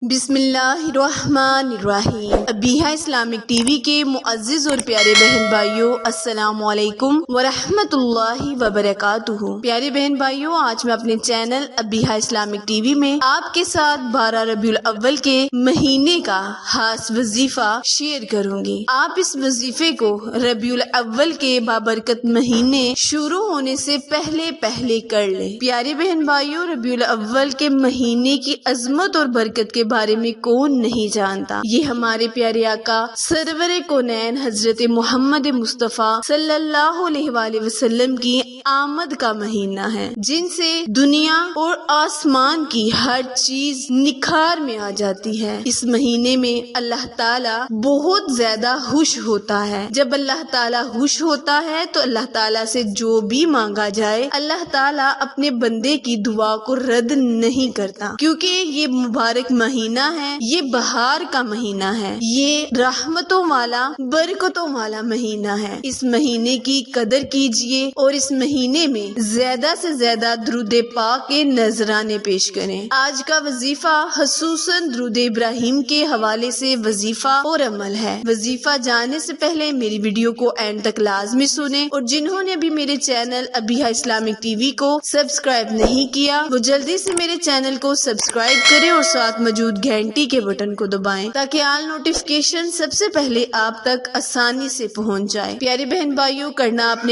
بسم اللہ الرحمن الرحیم۔ ابیہا اسلامک ٹی وی کے معزز اور پیارے بہن بھائیوں، السلام علیکم ورحمۃ اللہ وبرکاتہ۔ پیارے بہن بھائیوں، آج میں اپنے channel Abiha Islamic T V میں آپ کے ساتھ 12 ربیع الاول کے مہینے کا خاص وظیفہ شیئر کروں گی۔ آپ اس وظیفے کو ربیع الاول کے بابرکت مہینے شروع ہونے سے پہلے کر لیں۔ پیارے بہن بھائیوں، ربیع الاول کے مہینے کی عظمت اور برکت کے بارے میں کون نہیں جانتا۔ یہ ہمارے پیارے آقا سرور کونین حضرت محمد مصطفیٰ صلی اللہ علیہ وآلہ وسلم کی آمد کا مہینہ ہے، جن سے دنیا اور آسمان کی ہر چیز نکھار میں آ جاتی ہے۔ اس مہینے میں اللہ تعالیٰ بہت زیادہ خوش ہوتا ہے۔ جب اللہ تعالیٰ خوش ہوتا ہے تو اللہ تعالیٰ سے جو بھی مانگا جائے، اللہ تعالیٰ اپنے بندے کی دعا کو رد نہیں کرتا، کیونکہ یہ مبارک مہینہ ہے، یہ بہار کا مہینہ ہے، یہ رحمتوں والا برکتوں والا مہینہ ہے۔ اس مہینے کی قدر کیجئے اور اس مہینے میں زیادہ سے زیادہ درود پاک کے نذرانے پیش کریں۔ آج کا وظیفہ خصوصاً درود ابراہیم کے حوالے سے وظیفہ اور عمل ہے۔ وظیفہ جانے سے پہلے میری ویڈیو کو اینڈ تک لازمی سنیں، اور جنہوں نے ابھی میرے channel Abiha Islamic T V کو سبسکرائب نہیں کیا، وہ جلدی سے میرے چینل کو سبسکرائب کریں اور ساتھ موجود گھنٹی کے بٹن کو دبائیں، تاکہ آل نوٹیفیکیشن سب سے پہلے آپ تک آسانی سے پہنچ جائے۔ پیارے بہن بھائیوں، کرنا آپ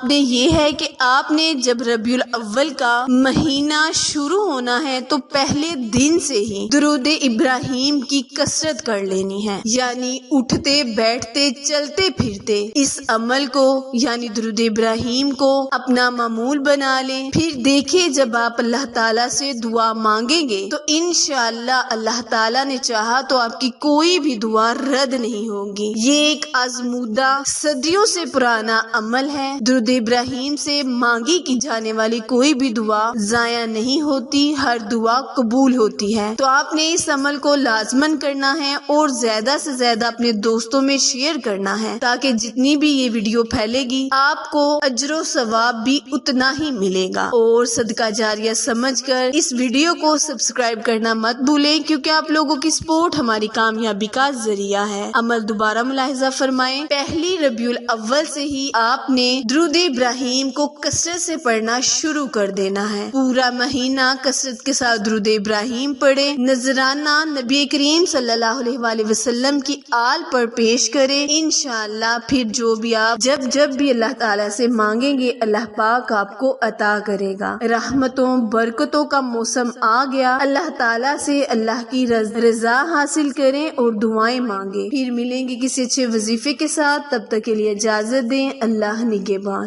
نے یہ ہے کہ آپ نے جب ربیع الاول کا مہینہ شروع ہونا ہے تو پہلے دن سے ہی درود ابراہیم کی کثرت کر لینی ہے، یعنی اٹھتے بیٹھتے چلتے پھرتے اس عمل کو یعنی درود ابراہیم کو اپنا معمول بنا لیں۔ پھر دیکھیں، جب آپ اللہ تعالیٰ سے دعا مانگیں گے تو انشاءاللہ اللہ تعالیٰ نے چاہا تو آپ کی کوئی بھی دعا رد نہیں ہوگی۔ یہ ایک آزمودہ صدیوں سے پرانا عمل ہے۔ درود ابراہیم سے مانگی کی جانے والی کوئی بھی دعا ضائع نہیں ہوتی، ہر دعا قبول ہوتی ہے۔ تو آپ نے اس عمل کو لازماً کرنا ہے اور زیادہ سے زیادہ اپنے دوستوں میں شیئر کرنا ہے، تاکہ جتنی بھی یہ ویڈیو پھیلے گی آپ کو اجر و ثواب بھی اتنا ہی ملے گا۔ اور صدقہ جاریہ سمجھ کر اس ویڈیو کو سبسکرائب کرنا مت بھولیں، کیونکہ آپ لوگوں کی سپورٹ ہماری کامیابی کا ذریعہ ہے۔ عمل دوبارہ ملاحظہ فرمائیں، پہلی ربیع الاول سے ہی آپ نے درود ابراہیم کو کثرت سے پڑھنا شروع کر دینا ہے۔ پورا مہینہ کثرت کے ساتھ درود ابراہیم پڑھیں، نذرانہ نبی کریم صلی اللہ علیہ وآلہ وسلم کی آل پر پیش کریں۔ انشاءاللہ پھر جو بھی آپ جب بھی اللہ تعالیٰ سے مانگیں گے، اللہ پاک آپ کو عطا کرے گا۔ رحمتوں برکتوں کا موسم آ گیا، اللہ تعالیٰ سے اللہ کی رضا حاصل کریں اور دعائیں مانگیں۔ پھر ملیں گے کسی اچھے وظیفے کے ساتھ، تب تک کے لیے اجازت دیں۔ اللہ نگہبان۔